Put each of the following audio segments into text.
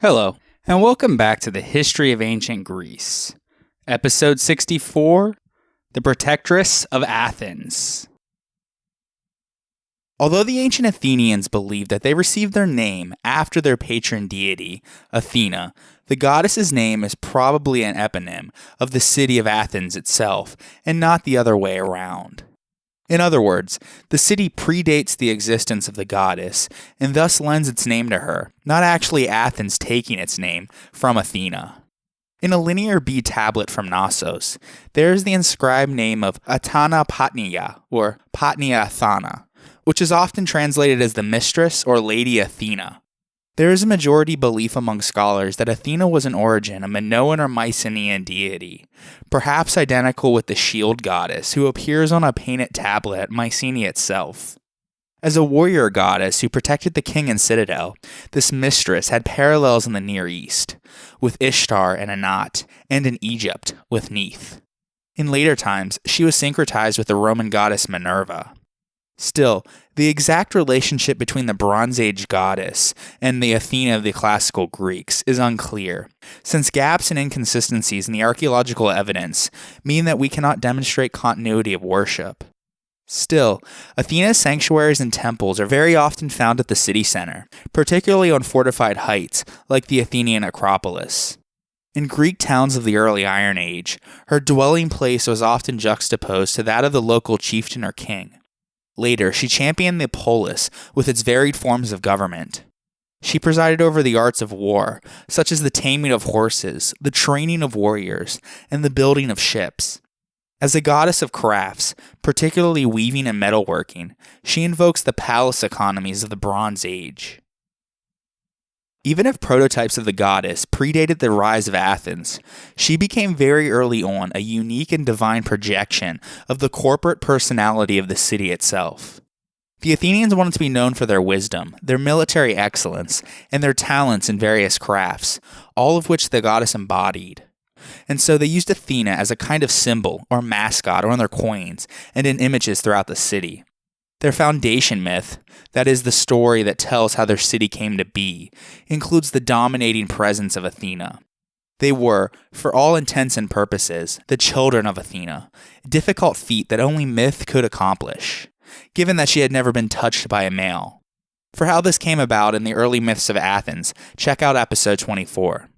Hello, and welcome back to the History of Ancient Greece. Episode 64, The Protectress of Athens. Although the ancient Athenians believed that they received their name after their patron deity, Athena, the goddess's name is probably an eponym of the city of Athens itself, and not the other way around. In other words, the city predates the existence of the goddess, and thus lends its name to her, not actually Athens taking its name from Athena. In a Linear B tablet from Knossos, there is the inscribed name of Athana Patnia, or Patnia Athana, which is often translated as the mistress or Lady Athena. There is a majority belief among scholars that Athena was in origin a Minoan or Mycenaean deity, perhaps identical with the shield goddess who appears on a painted tablet at Mycenae itself. As a warrior goddess who protected the king and citadel, this mistress had parallels in the Near East, with Ishtar and Anat, and in Egypt, with Neith. In later times, she was syncretized with the Roman goddess Minerva. Still, the exact relationship between the Bronze Age goddess and the Athena of the classical Greeks is unclear, since gaps and inconsistencies in the archaeological evidence mean that we cannot demonstrate continuity of worship. Still, Athena's sanctuaries and temples are very often found at the city center, particularly on fortified heights like the Athenian Acropolis. In Greek towns of the early Iron Age, her dwelling place was often juxtaposed to that of the local chieftain or king. Later, she championed the polis with its varied forms of government. She presided over the arts of war, such as the taming of horses, the training of warriors, and the building of ships. As a goddess of crafts, particularly weaving and metalworking, she invokes the palace economies of the Bronze Age. Even if prototypes of the goddess predated the rise of Athens, she became very early on a unique and divine projection of the corporate personality of the city itself. The Athenians wanted to be known for their wisdom, their military excellence, and their talents in various crafts, all of which the goddess embodied. And so they used Athena as a kind of symbol or mascot on their coins and in images throughout the city. Their foundation myth, that is the story that tells how their city came to be, includes the dominating presence of Athena. They were, for all intents and purposes, the children of Athena, a difficult feat that only myth could accomplish, given that she had never been touched by a male. For how this came about in the early myths of Athens, check out episode 24.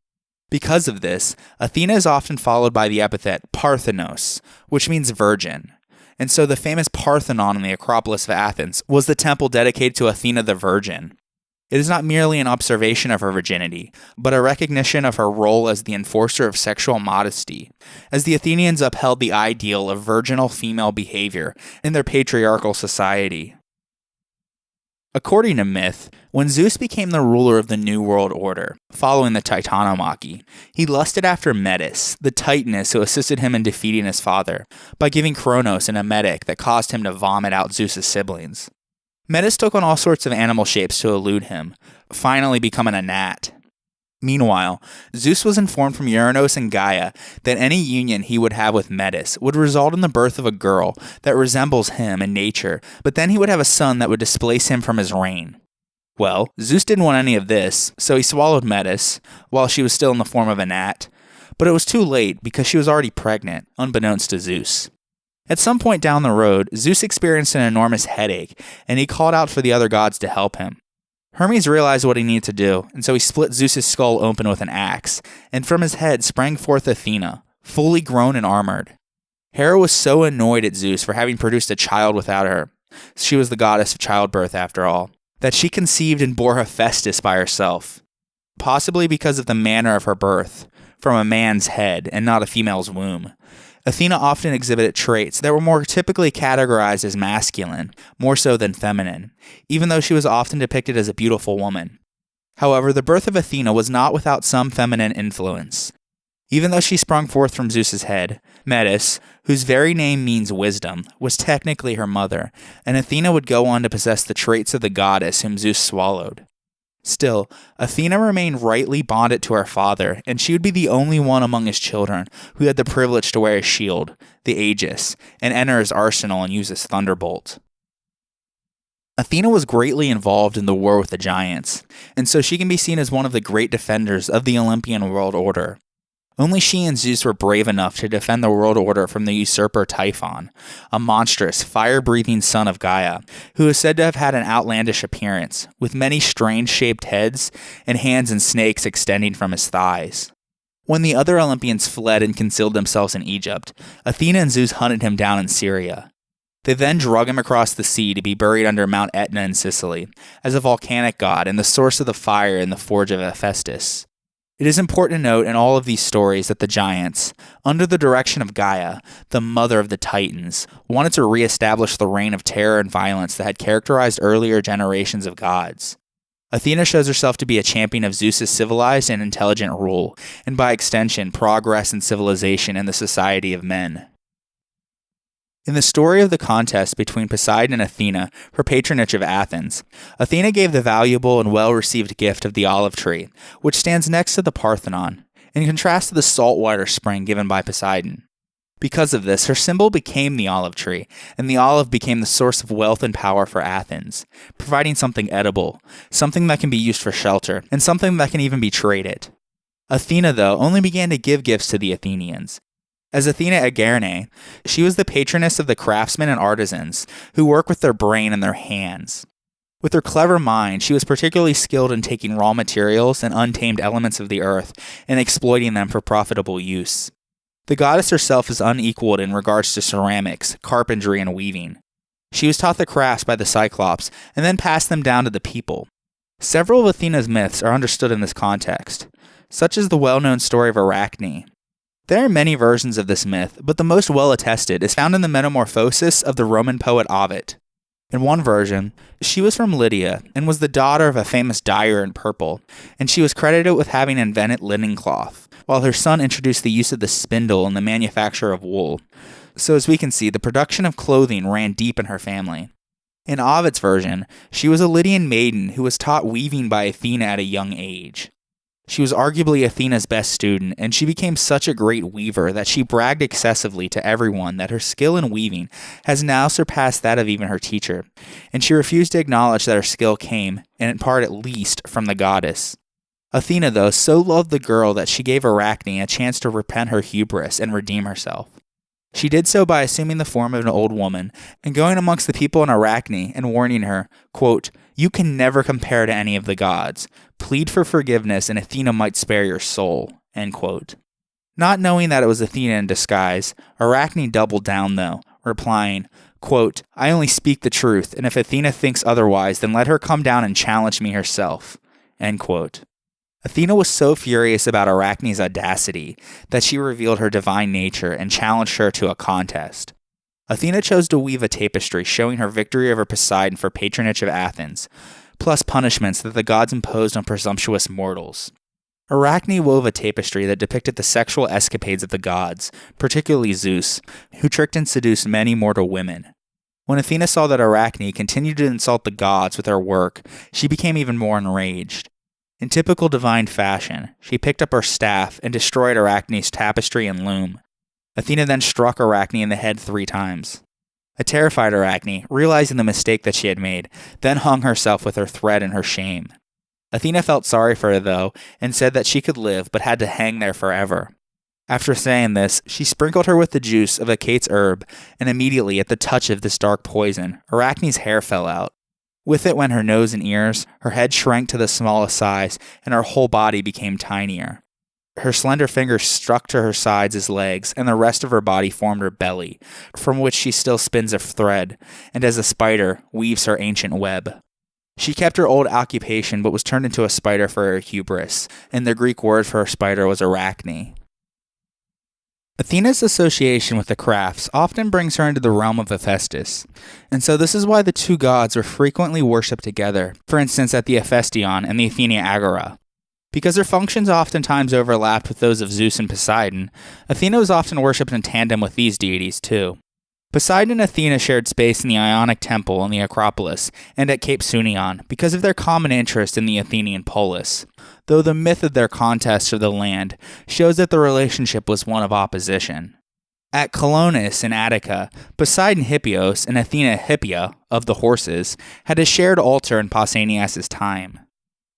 Because of this, Athena is often followed by the epithet Parthenos, which means virgin. And so the famous Parthenon in the Acropolis of Athens was the temple dedicated to Athena the Virgin. It is not merely an observation of her virginity, but a recognition of her role as the enforcer of sexual modesty, as the Athenians upheld the ideal of virginal female behavior in their patriarchal society. According to myth, when Zeus became the ruler of the New World Order, following the Titanomachy, he lusted after Metis, the Titaness who assisted him in defeating his father, by giving Kronos an emetic that caused him to vomit out Zeus's siblings. Metis took on all sorts of animal shapes to elude him, finally becoming a gnat. Meanwhile, Zeus was informed from Uranos and Gaia that any union he would have with Metis would result in the birth of a girl that resembles him in nature, but then he would have a son that would displace him from his reign. Well, Zeus didn't want any of this, so he swallowed Metis, while she was still in the form of a gnat, but it was too late because she was already pregnant, unbeknownst to Zeus. At some point down the road, Zeus experienced an enormous headache, and he called out for the other gods to help him. Hermes realized what he needed to do, and so he split Zeus's skull open with an axe, and from his head sprang forth Athena, fully grown and armored. Hera was so annoyed at Zeus for having produced a child without her, she was the goddess of childbirth after all, that she conceived and bore Hephaestus by herself, possibly because of the manner of her birth, from a man's head and not a female's womb. Athena often exhibited traits that were more typically categorized as masculine, more so than feminine, even though she was often depicted as a beautiful woman. However, the birth of Athena was not without some feminine influence. Even though she sprung forth from Zeus's head, Metis, whose very name means wisdom, was technically her mother, and Athena would go on to possess the traits of the goddess whom Zeus swallowed. Still, Athena remained rightly bonded to her father, and she would be the only one among his children who had the privilege to wear his shield, the Aegis, and enter his arsenal and use his thunderbolt. Athena was greatly involved in the war with the giants, and so she can be seen as one of the great defenders of the Olympian world order. Only she and Zeus were brave enough to defend the world order from the usurper Typhon, a monstrous, fire-breathing son of Gaia, who is said to have had an outlandish appearance, with many strange-shaped heads and hands and snakes extending from his thighs. When the other Olympians fled and concealed themselves in Egypt, Athena and Zeus hunted him down in Syria. They then drug him across the sea to be buried under Mount Etna in Sicily, as a volcanic god and the source of the fire in the forge of Hephaestus. It is important to note in all of these stories that the giants, under the direction of Gaia, the mother of the Titans, wanted to re-establish the reign of terror and violence that had characterized earlier generations of gods. Athena shows herself to be a champion of Zeus's civilized and intelligent rule, and by extension, progress and civilization in the society of men. In the story of the contest between Poseidon and Athena for patronage of Athens, Athena gave the valuable and well-received gift of the olive tree, which stands next to the Parthenon, in contrast to the saltwater spring given by Poseidon. Because of this, her symbol became the olive tree, and the olive became the source of wealth and power for Athens, providing something edible, something that can be used for shelter, and something that can even be traded. Athena, though, only began to give gifts to the Athenians. As Athena at Garnett, she was the patroness of the craftsmen and artisans who work with their brain and their hands. With her clever mind, she was particularly skilled in taking raw materials and untamed elements of the earth and exploiting them for profitable use. The goddess herself is unequaled in regards to ceramics, carpentry, and weaving. She was taught the crafts by the Cyclops and then passed them down to the people. Several of Athena's myths are understood in this context, such as the well-known story of Arachne. There are many versions of this myth, but the most well-attested is found in the Metamorphosis of the Roman poet Ovid. In one version, she was from Lydia and was the daughter of a famous dyer in purple, and she was credited with having invented linen cloth, while her son introduced the use of the spindle in the manufacture of wool. So as we can see, the production of clothing ran deep in her family. In Ovid's version, she was a Lydian maiden who was taught weaving by Athena at a young age. She was arguably Athena's best student, and she became such a great weaver that she bragged excessively to everyone that her skill in weaving has now surpassed that of even her teacher, and she refused to acknowledge that her skill came, in part at least, from the goddess. Athena, though, so loved the girl that she gave Arachne a chance to repent her hubris and redeem herself. She did so by assuming the form of an old woman and going amongst the people in Arachne and warning her, quote, "You can never compare to any of the gods. Plead for forgiveness and Athena might spare your soul." End quote. Not knowing that it was Athena in disguise, Arachne doubled down though, replying, quote, "I only speak the truth, and if Athena thinks otherwise, then let her come down and challenge me herself." End quote. Athena was so furious about Arachne's audacity that she revealed her divine nature and challenged her to a contest. Athena chose to weave a tapestry showing her victory over Poseidon for patronage of Athens, plus punishments that the gods imposed on presumptuous mortals. Arachne wove a tapestry that depicted the sexual escapades of the gods, particularly Zeus, who tricked and seduced many mortal women. When Athena saw that Arachne continued to insult the gods with her work, she became even more enraged. In typical divine fashion, she picked up her staff and destroyed Arachne's tapestry and loom. Athena then struck Arachne in the head 3 times. A terrified Arachne, realizing the mistake that she had made, then hung herself with her thread in her shame. Athena felt sorry for her, though, and said that she could live but had to hang there forever. After saying this, she sprinkled her with the juice of a cate's herb, and immediately, at the touch of this dark poison, Arachne's hair fell out. With it went her nose and ears, her head shrank to the smallest size, and her whole body became tinier. Her slender fingers stuck to her sides as legs, and the rest of her body formed her belly, from which she still spins a thread, and as a spider, weaves her ancient web. She kept her old occupation, but was turned into a spider for her hubris, and the Greek word for her spider was Arachne. Athena's association with the crafts often brings her into the realm of Hephaestus, and so this is why the two gods were frequently worshipped together, for instance at the Hephaestion and the Athena Agora. Because their functions oftentimes overlapped with those of Zeus and Poseidon, Athena was often worshipped in tandem with these deities too. Poseidon and Athena shared space in the Ionic Temple on the Acropolis and at Cape Sunion because of their common interest in the Athenian polis, though the myth of their contest for the land shows that the relationship was one of opposition. At Colonus in Attica, Poseidon Hippios and Athena Hippia, of the horses, had a shared altar in Pausanias' time.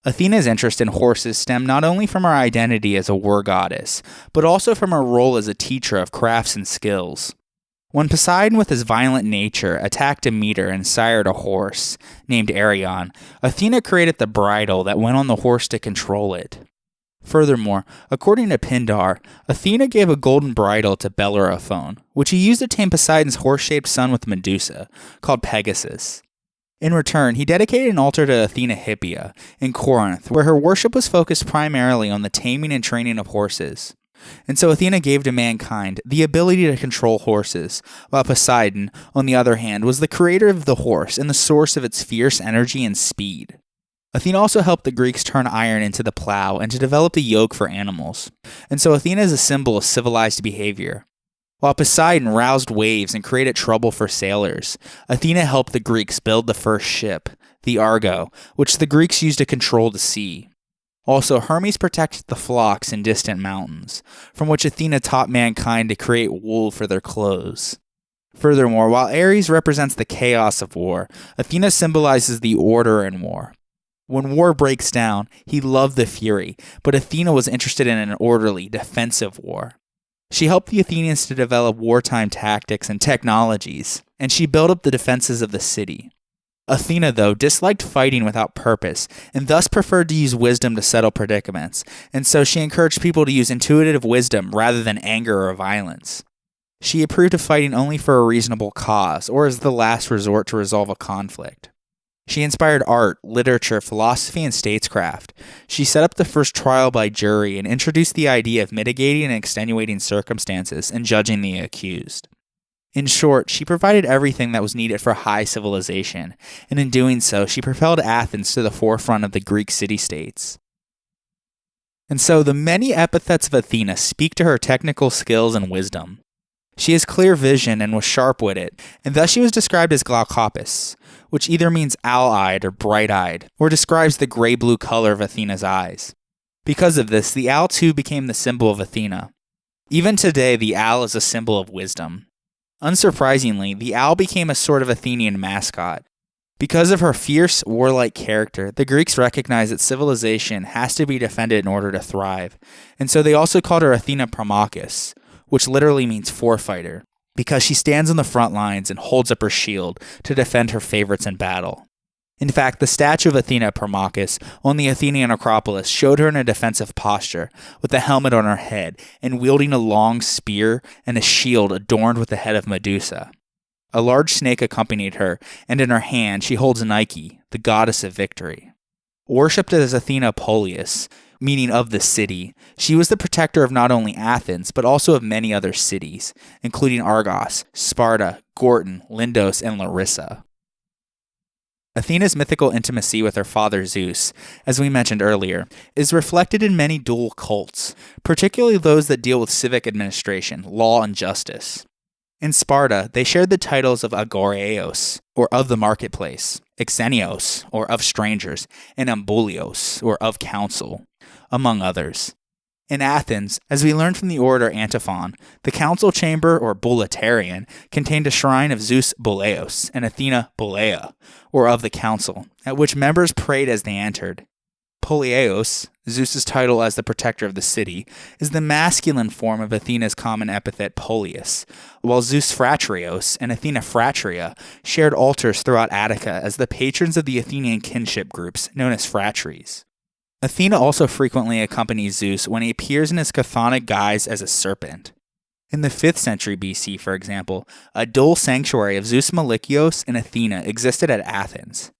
Athena's interest in horses stemmed not only from her identity as a war goddess, but also from her role as a teacher of crafts and skills. When Poseidon with his violent nature attacked Demeter and sired a horse, named Arion, Athena created the bridle that went on the horse to control it. Furthermore, according to Pindar, Athena gave a golden bridle to Bellerophon, which he used to tame Poseidon's horse-shaped son with Medusa, called Pegasus. In return, he dedicated an altar to Athena Hippia in Corinth, where her worship was focused primarily on the taming and training of horses. And so Athena gave to mankind the ability to control horses, while Poseidon, on the other hand, was the creator of the horse and the source of its fierce energy and speed. Athena also helped the Greeks turn iron into the plow and to develop the yoke for animals. And so Athena is a symbol of civilized behavior. While Poseidon roused waves and created trouble for sailors, Athena helped the Greeks build the first ship, the Argo, which the Greeks used to control the sea. Also, Hermes protected the flocks in distant mountains, from which Athena taught mankind to create wool for their clothes. Furthermore, while Ares represents the chaos of war, Athena symbolizes the order in war. When war breaks down, he loved the fury, but Athena was interested in an orderly, defensive war. She helped the Athenians to develop wartime tactics and technologies, and she built up the defenses of the city. Athena, though, disliked fighting without purpose, and thus preferred to use wisdom to settle predicaments, and so she encouraged people to use intuitive wisdom rather than anger or violence. She approved of fighting only for a reasonable cause, or as the last resort to resolve a conflict. She inspired art, literature, philosophy, and statescraft. She set up the first trial by jury and introduced the idea of mitigating and extenuating circumstances and judging the accused. In short, she provided everything that was needed for high civilization, and in doing so, she propelled Athens to the forefront of the Greek city-states. And so, the many epithets of Athena speak to her technical skills and wisdom. She has clear vision and was sharp-witted, and thus she was described as glaucopis, which either means owl-eyed or bright-eyed, or describes the gray-blue color of Athena's eyes. Because of this, the owl too became the symbol of Athena. Even today, the owl is a symbol of wisdom. Unsurprisingly, the owl became a sort of Athenian mascot. Because of her fierce, warlike character, the Greeks recognized that civilization has to be defended in order to thrive, and so they also called her Athena Promachus, which literally means forefighter, because she stands on the front lines and holds up her shield to defend her favorites in battle. In fact, the statue of Athena Promachus on the Athenian Acropolis showed her in a defensive posture, with a helmet on her head and wielding a long spear and a shield adorned with the head of Medusa. A large snake accompanied her, and in her hand she holds Nike, the goddess of victory. Worshipped as Athena Polias, meaning of the city, she was the protector of not only Athens, but also of many other cities, including Argos, Sparta, Gortyn, Lindos, and Larissa. Athena's mythical intimacy with her father Zeus, as we mentioned earlier, is reflected in many dual cults, particularly those that deal with civic administration, law, and justice. In Sparta, they shared the titles of agoreos, or of the marketplace, xenios, or of strangers, and ambulios, or of council, among others. In Athens, as we learned from the orator Antiphon, the council chamber, or bouleuterion, contained a shrine of Zeus Boleos and Athena Boleia, or of the council, at which members prayed as they entered. Poleos, Zeus's title as the protector of the city, is the masculine form of Athena's common epithet Polius, while Zeus Fratrios and Athena Fratria shared altars throughout Attica as the patrons of the Athenian kinship groups known as phratries. Athena also frequently accompanies Zeus when he appears in his chthonic guise as a serpent. In the 5th century BC, for example, a dual sanctuary of Zeus Malikios and Athena existed at Athens.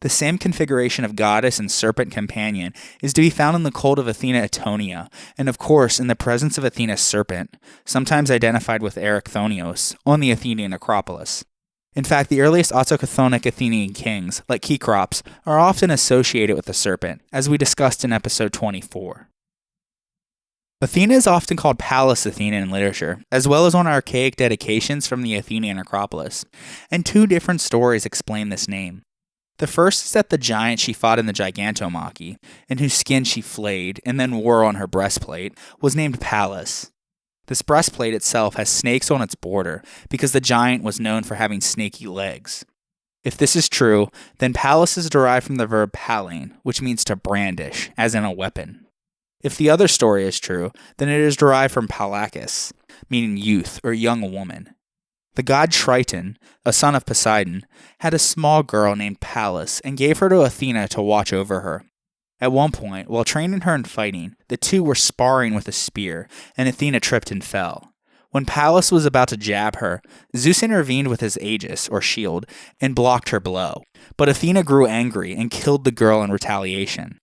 The same configuration of goddess and serpent companion is to be found in the cult of Athena Atonia, and of course in the presence of Athena's serpent, sometimes identified with Erichthonios, on the Athenian Acropolis. In fact, the earliest autochthonic Athenian kings, like Kekrops, are often associated with the serpent, as we discussed in episode 24. Athena is often called Pallas Athena in literature, as well as on archaic dedications from the Athenian Acropolis, and 2 different stories explain this name. The first is that the giant she fought in the Gigantomachy, and whose skin she flayed and then wore on her breastplate, was named Pallas. This breastplate itself has snakes on its border because the giant was known for having snaky legs. If this is true, then Pallas is derived from the verb palain, which means to brandish, as in a weapon. If the other story is true, then it is derived from Palakis, meaning youth or young woman. The god Triton, a son of Poseidon, had a small girl named Pallas and gave her to Athena to watch over her. At one point, while training her in fighting, the two were sparring with a spear, and Athena tripped and fell. When Pallas was about to jab her, Zeus intervened with his aegis, or shield, and blocked her blow. But Athena grew angry and killed the girl in retaliation.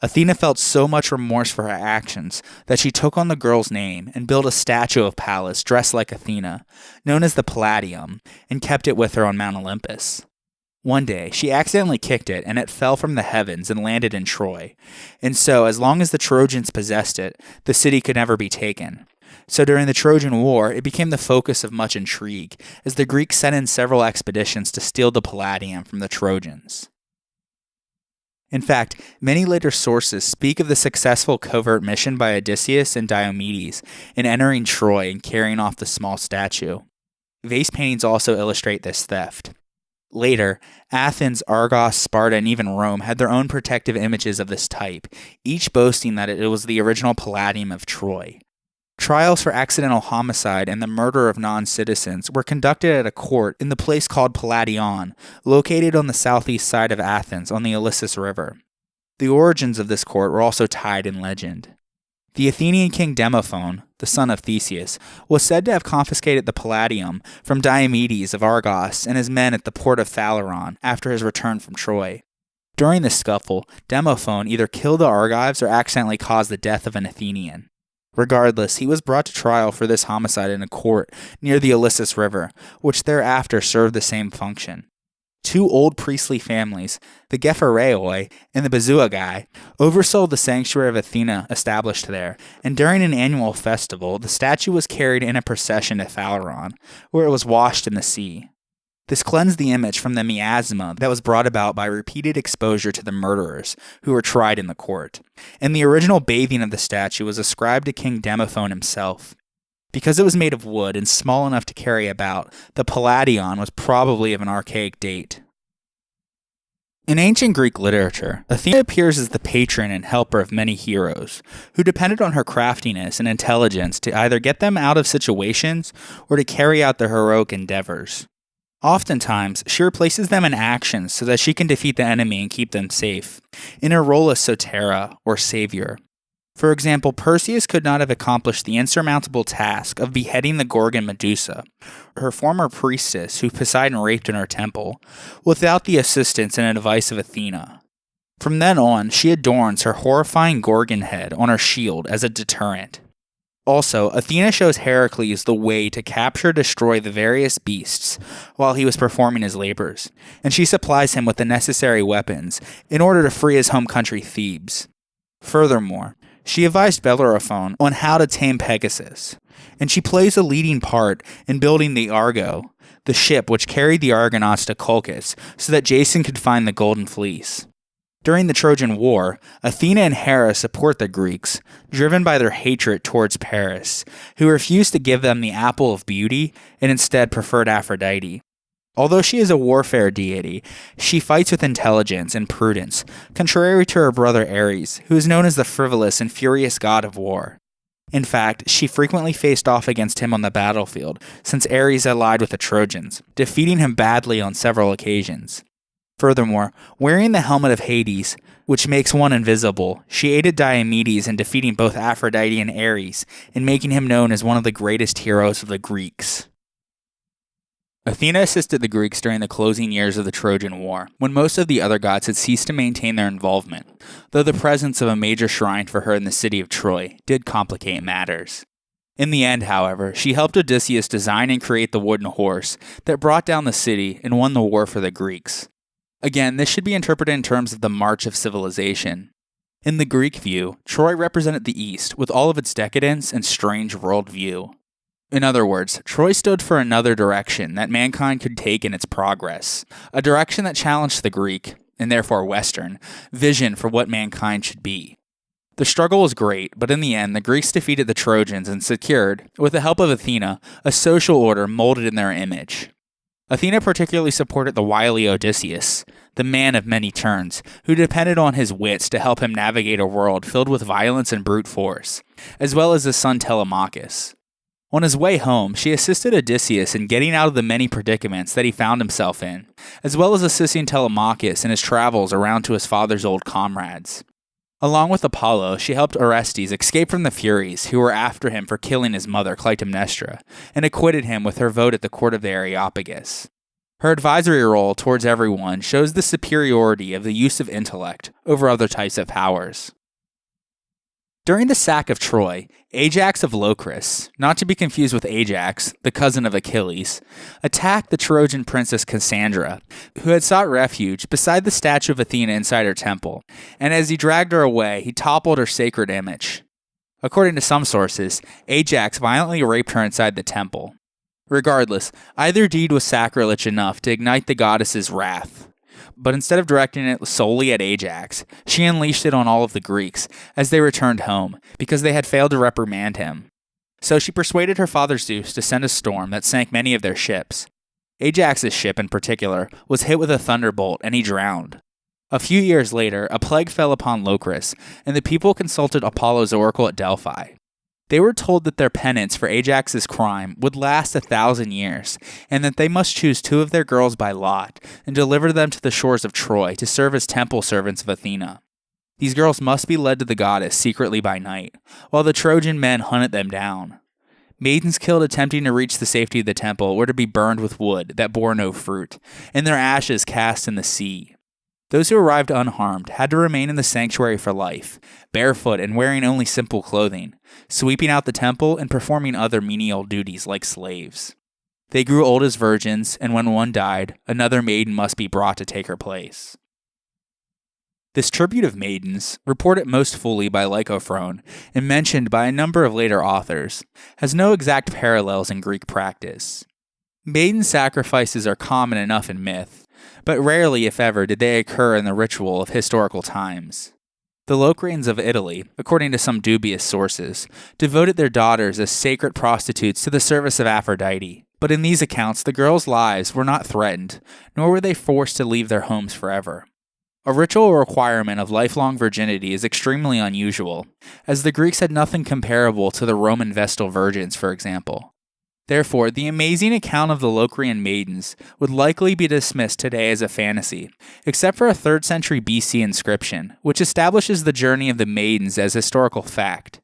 Athena felt so much remorse for her actions that she took on the girl's name and built a statue of Pallas dressed like Athena, known as the Palladium, and kept it with her on Mount Olympus. One day, she accidentally kicked it, and it fell from the heavens and landed in Troy. And so, as long as the Trojans possessed it, the city could never be taken. So during the Trojan War, it became the focus of much intrigue, as the Greeks sent in several expeditions to steal the Palladium from the Trojans. In fact, many later sources speak of the successful covert mission by Odysseus and Diomedes in entering Troy and carrying off the small statue. Vase paintings also illustrate this theft. Later, Athens, Argos, Sparta, and even Rome had their own protective images of this type, each boasting that it was the original Palladium of Troy. Trials for accidental homicide and the murder of non-citizens were conducted at a court in the place called Palladion, located on the southeast side of Athens on the Ilissus River. The origins of this court were also tied in legend. The Athenian king Demophon, the son of Theseus, was said to have confiscated the Palladium from Diomedes of Argos and his men at the port of Phaleron after his return from Troy. During this scuffle, Demophon either killed the Argives or accidentally caused the death of an Athenian. Regardless, he was brought to trial for this homicide in a court near the Ilissus River, which thereafter served the same function. Two old priestly families, the Gephareoi and the Bezuagai, oversaw the sanctuary of Athena established there, and during an annual festival, the statue was carried in a procession to Phaleron, where it was washed in the sea. This cleansed the image from the miasma that was brought about by repeated exposure to the murderers who were tried in the court, and the original bathing of the statue was ascribed to King Demophon himself. Because it was made of wood and small enough to carry about, the Palladion was probably of an archaic date. In ancient Greek literature, Athena appears as the patron and helper of many heroes, who depended on her craftiness and intelligence to either get them out of situations or to carry out their heroic endeavors. Oftentimes, she replaces them in actions so that she can defeat the enemy and keep them safe, in her role as Sotera, or savior. For example, Perseus could not have accomplished the insurmountable task of beheading the Gorgon Medusa, her former priestess who Poseidon raped in her temple, without the assistance and advice of Athena. From then on, she adorns her horrifying Gorgon head on her shield as a deterrent. Also, Athena shows Heracles the way to capture and destroy the various beasts while he was performing his labors, and she supplies him with the necessary weapons in order to free his home country Thebes. Furthermore, she advised Bellerophon on how to tame Pegasus, and she plays a leading part in building the Argo, the ship which carried the Argonauts to Colchis so that Jason could find the Golden Fleece. During the Trojan War, Athena and Hera support the Greeks, driven by their hatred towards Paris, who refused to give them the apple of beauty and instead preferred Aphrodite. Although she is a warfare deity, she fights with intelligence and prudence, contrary to her brother Ares, who is known as the frivolous and furious god of war. In fact, she frequently faced off against him on the battlefield, since Ares allied with the Trojans, defeating him badly on several occasions. Furthermore, wearing the helmet of Hades, which makes one invisible, she aided Diomedes in defeating both Aphrodite and Ares, and making him known as one of the greatest heroes of the Greeks. Athena assisted the Greeks during the closing years of the Trojan War, when most of the other gods had ceased to maintain their involvement, though the presence of a major shrine for her in the city of Troy did complicate matters. In the end, however, she helped Odysseus design and create the wooden horse that brought down the city and won the war for the Greeks. Again, this should be interpreted in terms of the march of civilization. In the Greek view, Troy represented the East with all of its decadence and strange worldview. In other words, Troy stood for another direction that mankind could take in its progress, a direction that challenged the Greek, and therefore Western, vision for what mankind should be. The struggle was great, but in the end, the Greeks defeated the Trojans and secured, with the help of Athena, a social order molded in their image. Athena particularly supported the wily Odysseus, the man of many turns, who depended on his wits to help him navigate a world filled with violence and brute force, as well as his son Telemachus. On his way home, she assisted Odysseus in getting out of the many predicaments that he found himself in, as well as assisting Telemachus in his travels around to his father's old comrades. Along with Apollo, she helped Orestes escape from the Furies, who were after him for killing his mother Clytemnestra, and acquitted him with her vote at the court of the Areopagus. Her advisory role towards everyone shows the superiority of the use of intellect over other types of powers. During the sack of Troy, Ajax of Locris, not to be confused with Ajax, the cousin of Achilles, attacked the Trojan princess Cassandra, who had sought refuge beside the statue of Athena inside her temple, and as he dragged her away, he toppled her sacred image. According to some sources, Ajax violently raped her inside the temple. Regardless, either deed was sacrilege enough to ignite the goddess's wrath. But instead of directing it solely at Ajax, she unleashed it on all of the Greeks as they returned home, because they had failed to reprimand him. So she persuaded her father Zeus to send a storm that sank many of their ships. Ajax's ship, in particular, was hit with a thunderbolt and he drowned. A few years later, a plague fell upon Locris, and the people consulted Apollo's oracle at Delphi. They were told that their penance for Ajax's crime would last 1,000 years, and that they must choose 2 of their girls by lot and deliver them to the shores of Troy to serve as temple servants of Athena. These girls must be led to the goddess secretly by night, while the Trojan men hunted them down. Maidens killed attempting to reach the safety of the temple were to be burned with wood that bore no fruit, and their ashes cast in the sea. Those who arrived unharmed had to remain in the sanctuary for life, barefoot and wearing only simple clothing, sweeping out the temple and performing other menial duties like slaves. They grew old as virgins, and when one died, another maiden must be brought to take her place. This tribute of maidens, reported most fully by Lycophron and mentioned by a number of later authors, has no exact parallels in Greek practice. Maiden sacrifices are common enough in myth, but rarely, if ever, did they occur in the ritual of historical times. The Locrians of Italy, according to some dubious sources, devoted their daughters as sacred prostitutes to the service of Aphrodite, but in these accounts the girls' lives were not threatened, nor were they forced to leave their homes forever. A ritual requirement of lifelong virginity is extremely unusual, as the Greeks had nothing comparable to the Roman Vestal virgins, for example. Therefore, the amazing account of the Locrian maidens would likely be dismissed today as a fantasy, except for a 3rd century BC inscription, which establishes the journey of the maidens as historical fact.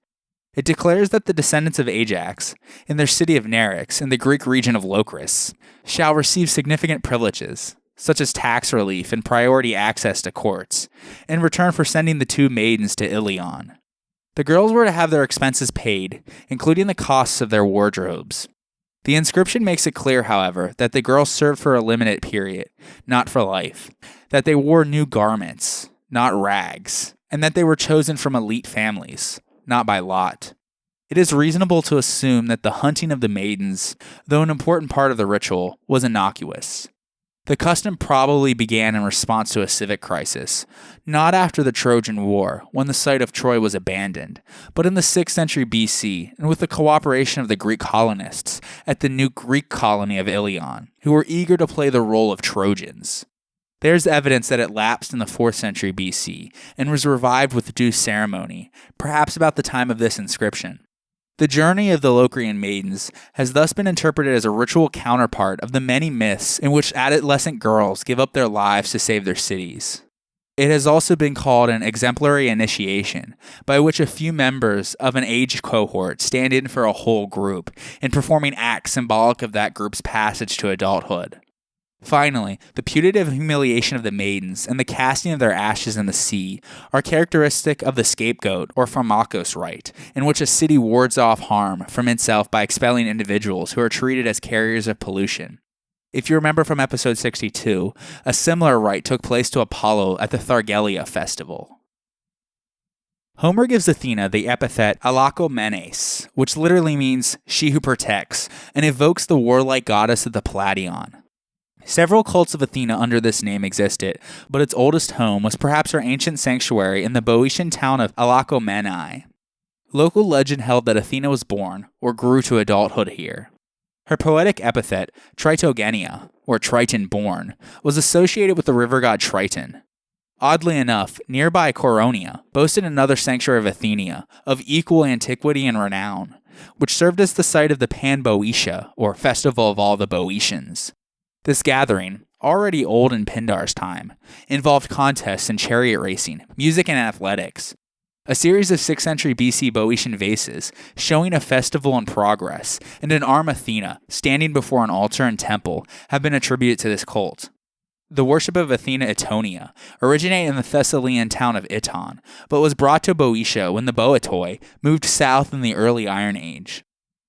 It declares that the descendants of Ajax, in their city of Nerex in the Greek region of Locris, shall receive significant privileges, such as tax relief and priority access to courts, in return for sending the 2 maidens to Ilion. The girls were to have their expenses paid, including the costs of their wardrobes. The inscription makes it clear, however, that the girls served for a limited period, not for life, that they wore new garments, not rags, and that they were chosen from elite families, not by lot. It is reasonable to assume that the hunting of the maidens, though an important part of the ritual, was innocuous. The custom probably began in response to a civic crisis, not after the Trojan War, when the site of Troy was abandoned, but in the 6th century BC, and with the cooperation of the Greek colonists at the new Greek colony of Ilion, who were eager to play the role of Trojans. There's evidence that it lapsed in the 4th century BC, and was revived with due ceremony, perhaps about the time of this inscription. The journey of the Locrian maidens has thus been interpreted as a ritual counterpart of the many myths in which adolescent girls give up their lives to save their cities. It has also been called an exemplary initiation, by which a few members of an age cohort stand in for a whole group, in performing acts symbolic of that group's passage to adulthood. Finally, the putative humiliation of the maidens and the casting of their ashes in the sea are characteristic of the scapegoat or pharmakos rite, in which a city wards off harm from itself by expelling individuals who are treated as carriers of pollution. If you remember from episode 62, a similar rite took place to Apollo at the Thargelia festival. Homer gives Athena the epithet Alakomenes, which literally means she who protects, and evokes the warlike goddess of the Palladion. Several cults of Athena under this name existed, but its oldest home was perhaps her ancient sanctuary in the Boeotian town of Alakomenai. Local legend held that Athena was born, or grew to adulthood here. Her poetic epithet, Tritogenia, or Triton-born, was associated with the river god Triton. Oddly enough, nearby Coronia boasted another sanctuary of Athena, of equal antiquity and renown, which served as the site of the Pan-Boeotia, or Festival of all the Boeotians. This gathering, already old in Pindar's time, involved contests in chariot racing, music, and athletics. A series of 6th century BC Boeotian vases showing a festival in progress and an arm Athena standing before an altar and temple have been attributed to this cult. The worship of Athena Itonia originated in the Thessalian town of Iton, but was brought to Boeotia when the Boetoi moved south in the early Iron Age.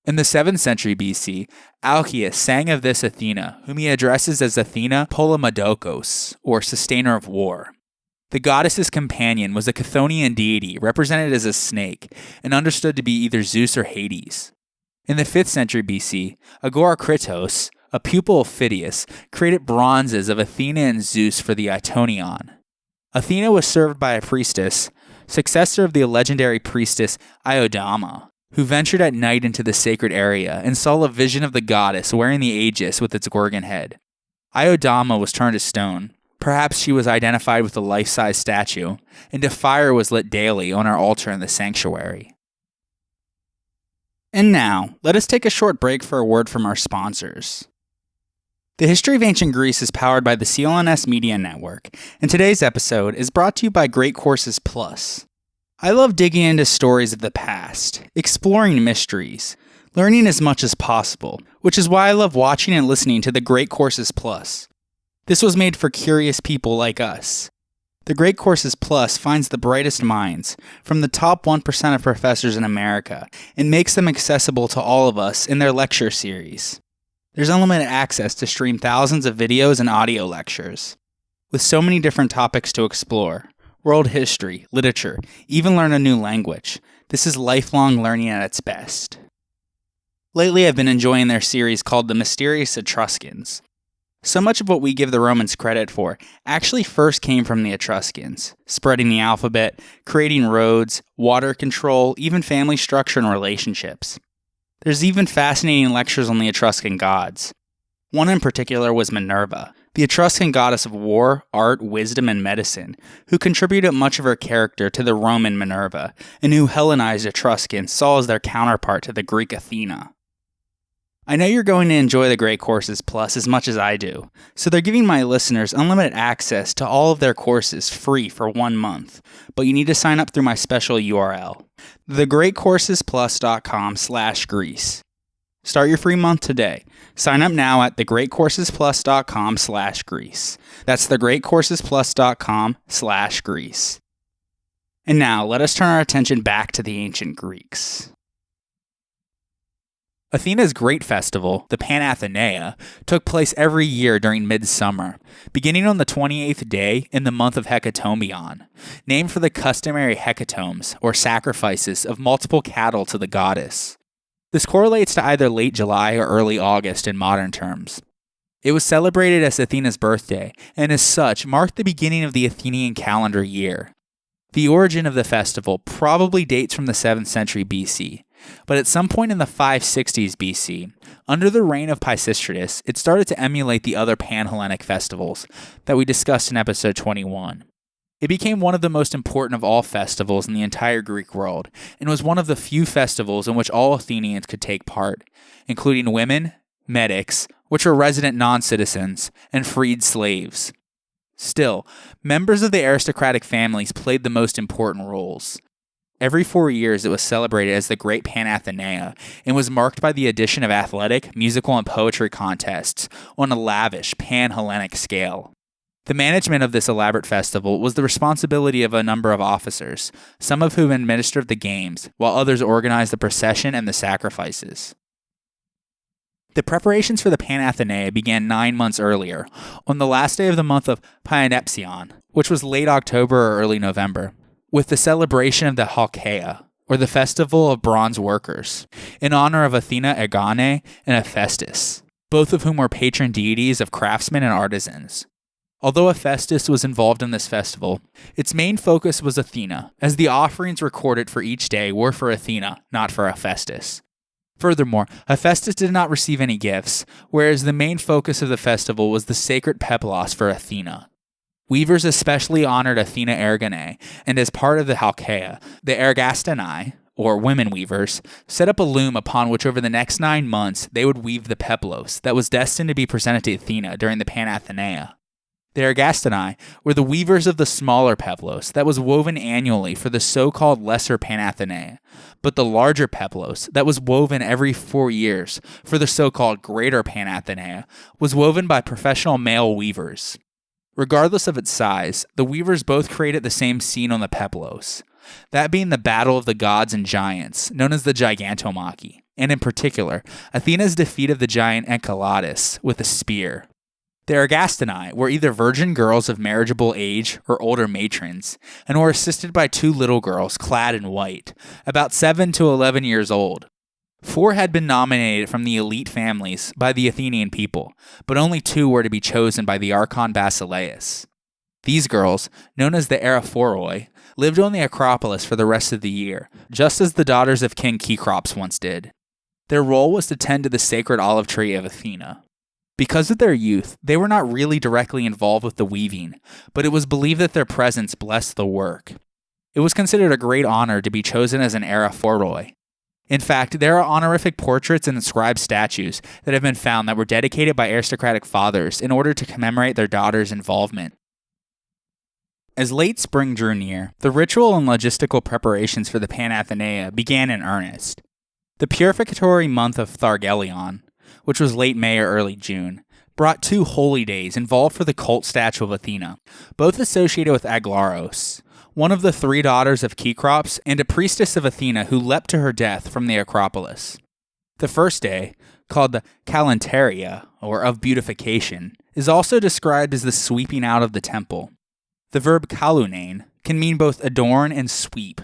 In the 7th century BC, Alcaeus sang of this Athena, whom he addresses as Athena Polemadokos, or sustainer of war. The goddess's companion was a Chthonian deity represented as a snake and understood to be either Zeus or Hades. In the 5th century BC, Agoracritos, a pupil of Phidias, created bronzes of Athena and Zeus for the Itonion. Athena was served by a priestess, successor of the legendary priestess Iodama, who ventured at night into the sacred area and saw a vision of the goddess wearing the aegis with its Gorgon head. Iodama was turned to stone. Perhaps she was identified with a life-size statue, and a fire was lit daily on our altar in the sanctuary. And now, let us take a short break for a word from our sponsors. The History of Ancient Greece is powered by the CLNS Media Network, and today's episode is brought to you by Great Courses Plus. I love digging into stories of the past, exploring mysteries, learning as much as possible, which is why I love watching and listening to the Great Courses Plus. This was made for curious people like us. The Great Courses Plus finds the brightest minds from the top 1% of professors in America and makes them accessible to all of us in their lecture series. There's unlimited access to stream thousands of videos and audio lectures. With so many different topics to explore, world history, literature, even learn a new language, this is lifelong learning at its best. Lately I've been enjoying their series called The Mysterious Etruscans. So much of what we give the Romans credit for actually first came from the Etruscans, spreading the alphabet, creating roads, water control, even family structure and relationships. There's even fascinating lectures on the Etruscan gods. One in particular was Minerva, the Etruscan goddess of war, art, wisdom, and medicine, who contributed much of her character to the Roman Minerva, and who Hellenized Etruscans saw as their counterpart to the Greek Athena. I know you're going to enjoy the Great Courses Plus as much as I do, so they're giving my listeners unlimited access to all of their courses free for 1 month, but you need to sign up through my special URL, thegreatcoursesplus.com/Greece. Start your free month today. Sign up now at thegreatcoursesplus.com/Greece. That's thegreatcoursesplus.com/Greece. And now, let us turn our attention back to the ancient Greeks. Athena's great festival, the Pan-Athenaea, took place every year during midsummer, beginning on the 28th day in the month of Hecatombion, named for the customary hecatombs, or sacrifices, of multiple cattle to the goddess. This correlates to either late July or early August in modern terms. It was celebrated as Athena's birthday, and as such marked the beginning of the Athenian calendar year. The origin of the festival probably dates from the 7th century BC, but at some point in the 560s BC, under the reign of Pisistratus, it started to emulate the other Pan-Hellenic festivals that we discussed in episode 21. It became one of the most important of all festivals in the entire Greek world, and was one of the few festivals in which all Athenians could take part, including women, medics, which were resident non-citizens, and freed slaves. Still, members of the aristocratic families played the most important roles. Every 4 years it was celebrated as the Great Pan-Athenaea and was marked by the addition of athletic, musical, and poetry contests on a lavish Pan-Hellenic scale. The management of this elaborate festival was the responsibility of a number of officers, some of whom administered the games, while others organized the procession and the sacrifices. The preparations for the Pan-Athenaea began 9 months earlier, on the last day of the month of Pyanepsion, which was late October or early November, with the celebration of the Halkeia, or the Festival of Bronze Workers, in honor of Athena Ergane and Hephaestus. both of whom were patron deities of craftsmen and artisans. Although Hephaestus was involved in this festival, its main focus was Athena, as the offerings recorded for each day were for Athena, not for Hephaestus. Furthermore, Hephaestus did not receive any gifts, whereas the main focus of the festival was the sacred peplos for Athena. Weavers especially honored Athena Ergone, and as part of the Halkeia, the Ergastanae, or women weavers, set up a loom upon which over the next 9 months they would weave the peplos that was destined to be presented to Athena during the Panathenaea. The Ergastanae were the weavers of the smaller peplos that was woven annually for the so-called lesser Panathenaea, but the larger peplos that was woven every 4 years for the so-called greater Panathenaea was woven by professional male weavers. Regardless of its size, the weavers both created the same scene on the peplos, that being the battle of the gods and giants, known as the Gigantomachy, and in particular, Athena's defeat of the giant Enceladus with a spear. The Ergastanae were either virgin girls of marriageable age or older matrons, and were assisted by 2 little girls clad in white, about 7 to 11 years old. 4 had been nominated from the elite families by the Athenian people, but only 2 were to be chosen by the Archon Basileus. These girls, known as the Eraphoroi, lived on the Acropolis for the rest of the year, just as the daughters of King Cecrops once did. Their role was to tend to the sacred olive tree of Athena. Because of their youth, they were not really directly involved with the weaving, but it was believed that their presence blessed the work. It was considered a great honor to be chosen as an Eraphoroi. In fact, there are honorific portraits and inscribed statues that have been found that were dedicated by aristocratic fathers in order to commemorate their daughters' involvement. As late spring drew near, the ritual and logistical preparations for the Panathenaea began in earnest. The purificatory month of Thargelion, which was late May or early June, brought 2 holy days involved for the cult statue of Athena, both associated with Aglaros, one of the 3 daughters of Cecrops and a priestess of Athena who leapt to her death from the Acropolis. The first day, called the Kalanteria, or of beautification, is also described as the sweeping out of the temple. The verb kalunein can mean both adorn and sweep.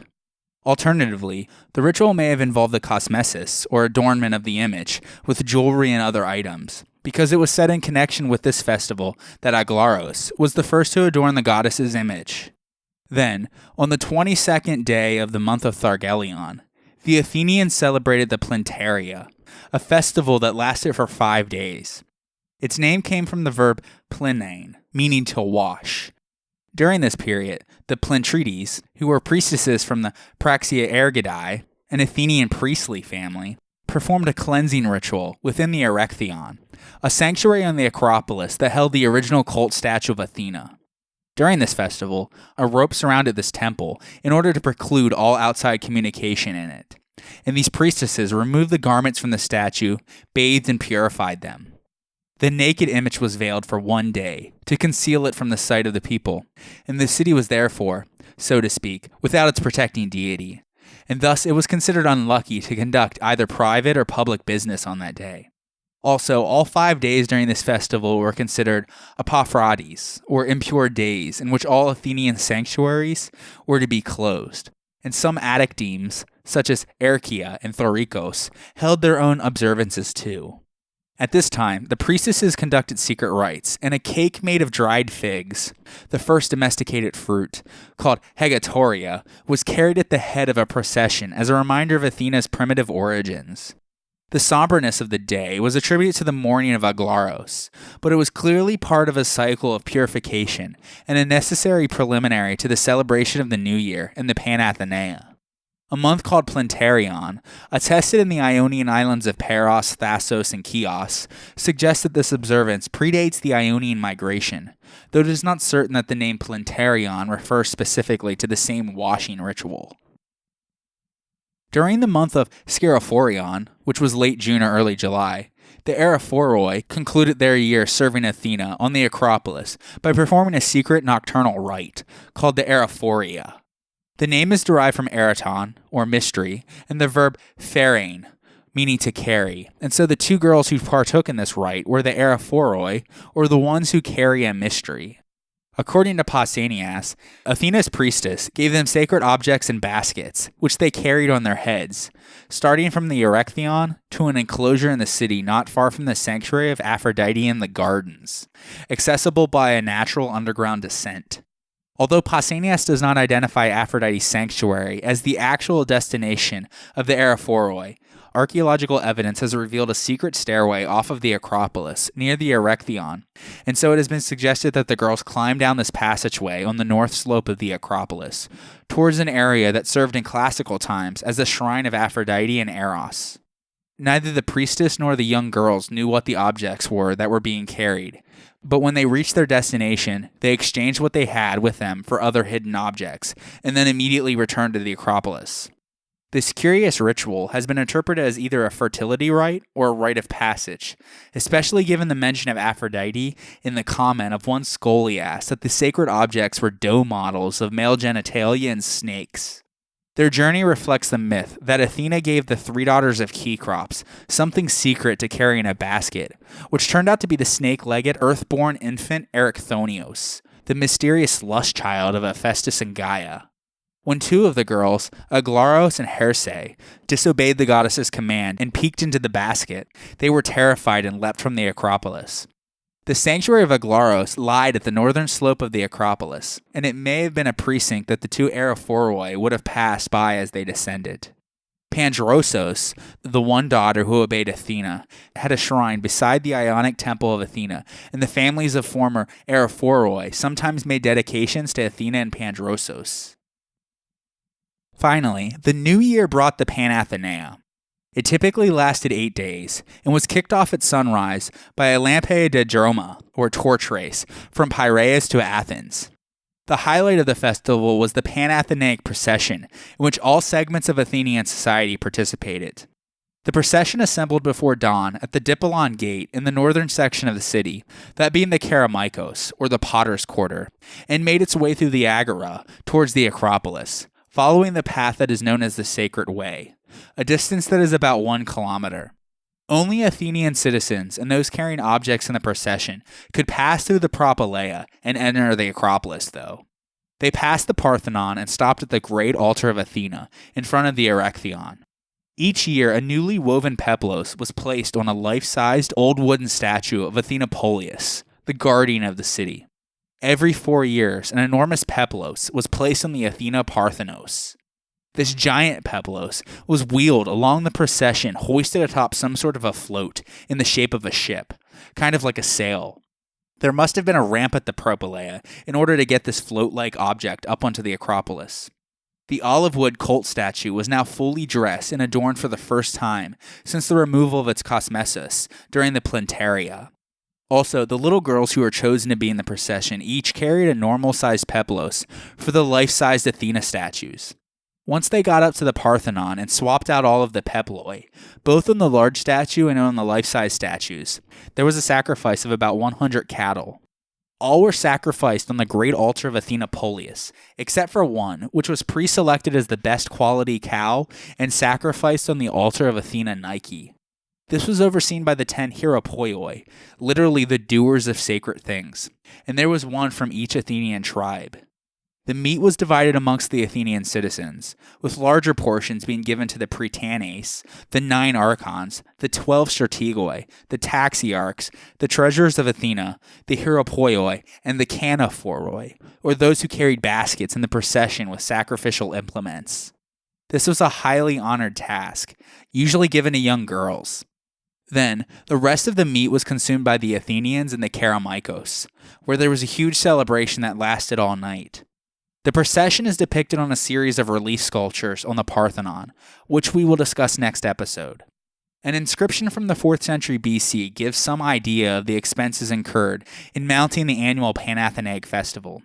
Alternatively, the ritual may have involved the cosmesis, or adornment of the image, with jewelry and other items, because it was said in connection with this festival that Aglaros was the first to adorn the goddess's image. Then, on the 22nd day of the month of Thargelion, the Athenians celebrated the Plinteria, a festival that lasted for 5 days. Its name came from the verb plinein, meaning to wash. During this period, the Plintrides, who were priestesses from the Praxaergidae, an Athenian priestly family, performed a cleansing ritual within the Erechtheion, a sanctuary on the Acropolis that held the original cult statue of Athena. During this festival, a rope surrounded this temple in order to preclude all outside communication in it, and these priestesses removed the garments from the statue, bathed and purified them. The naked image was veiled for 1 day, to conceal it from the sight of the people, and the city was therefore, so to speak, without its protecting deity, and thus it was considered unlucky to conduct either private or public business on that day. Also, all 5 days during this festival were considered apophrades, or impure days, in which all Athenian sanctuaries were to be closed, and some Attic demes, such as Erchia and Thorikos, held their own observances too. At this time, the priestesses conducted secret rites, and a cake made of dried figs, the first domesticated fruit, called hegatoria, was carried at the head of a procession as a reminder of Athena's primitive origins. The somberness of the day was attributed to the mourning of Aglaros, but it was clearly part of a cycle of purification and a necessary preliminary to the celebration of the New Year and the Panathenaea. A month called Plinterion, attested in the Ionian islands of Paros, Thasos, and Chios, suggests that this observance predates the Ionian migration, though it is not certain that the name Plinterion refers specifically to the same washing ritual. During the month of Scarophorion, which was late June or early July, the Eraphoroi concluded their year serving Athena on the Acropolis by performing a secret nocturnal rite called the Eraphoria. The name is derived from eraton, or mystery, and the verb pherein, meaning to carry, and so the 2 girls who partook in this rite were the Eraphoroi, or the ones who carry a mystery. According to Pausanias, Athena's priestess gave them sacred objects in baskets, which they carried on their heads, starting from the Erechtheion to an enclosure in the city not far from the sanctuary of Aphrodite in the gardens, accessible by a natural underground descent. Although Pausanias does not identify Aphrodite's sanctuary as the actual destination of the Aerophoroi, archaeological evidence has revealed a secret stairway off of the Acropolis near the Erechtheion, and so it has been suggested that the girls climbed down this passageway on the north slope of the Acropolis, towards an area that served in classical times as the shrine of Aphrodite and Eros. Neither the priestess nor the young girls knew what the objects were that were being carried, but when they reached their destination, they exchanged what they had with them for other hidden objects, and then immediately returned to the Acropolis. This curious ritual has been interpreted as either a fertility rite or a rite of passage, especially given the mention of Aphrodite in the comment of one scholiast that the sacred objects were dough models of male genitalia and snakes. Their journey reflects the myth that Athena gave the three daughters of Kekrops something secret to carry in a basket, which turned out to be the snake-legged earthborn infant Erichthonios, the mysterious lust child of Hephaestus and Gaia. When two of the girls, Aglaros and Herse, disobeyed the goddess's command and peeked into the basket, they were terrified and leapt from the Acropolis. The sanctuary of Aglaros lied at the northern slope of the Acropolis, and it may have been a precinct that the two Aerophoroi would have passed by as they descended. Pandrosos, the one daughter who obeyed Athena, had a shrine beside the Ionic temple of Athena, and the families of former Aerophoroi sometimes made dedications to Athena and Pandrosos. Finally, the new year brought the Panathenaea. It typically lasted 8 days, and was kicked off at sunrise by a lampe de droma, or torch race, from Piraeus to Athens. The highlight of the festival was the Panathenaic procession, in which all segments of Athenian society participated. The procession assembled before dawn at the Dipylon Gate in the northern section of the city, that being the Kerameikos, or the Potter's Quarter, and made its way through the Agora towards the Acropolis, following the path that is known as the Sacred Way, a distance that is about 1 kilometer. Only Athenian citizens and those carrying objects in the procession could pass through the Propylaea and enter the Acropolis, though. They passed the Parthenon and stopped at the great altar of Athena in front of the Erechtheion. Each year, a newly woven peplos was placed on a life-sized old wooden statue of Athena Polias, the guardian of the city. Every 4 years, an enormous peplos was placed on the Athena Parthenos. This giant peplos was wheeled along the procession, hoisted atop some sort of a float in the shape of a ship, kind of like a sail. There must have been a ramp at the Propylaea in order to get this float-like object up onto the Acropolis. The olive wood cult statue was now fully dressed and adorned for the first time since the removal of its cosmesus during the Plentaria. Also, the little girls who were chosen to be in the procession each carried a normal-sized peplos for the life-sized Athena statues. Once they got up to the Parthenon and swapped out all of the peploi, both on the large statue and on the life-size statues, there was a sacrifice of about 100 cattle. All were sacrificed on the great altar of Athena Polias, except for one, which was pre-selected as the best quality cow and sacrificed on the altar of Athena Nike. This was overseen by the 10 hieropoioi, literally the doers of sacred things, and there was one from each Athenian tribe. The meat was divided amongst the Athenian citizens, with larger portions being given to the Prytanes, the 9 archons, the 12 strategoi, the taxiarchs, the treasurers of Athena, the hieropoioi, and the canophoroi, or those who carried baskets in the procession with sacrificial implements. This was a highly honored task, usually given to young girls. Then, the rest of the meat was consumed by the Athenians and the Kerameikos, where there was a huge celebration that lasted all night. The procession is depicted on a series of relief sculptures on the Parthenon, which we will discuss next episode. An inscription from the 4th century BC gives some idea of the expenses incurred in mounting the annual Panathenaic festival.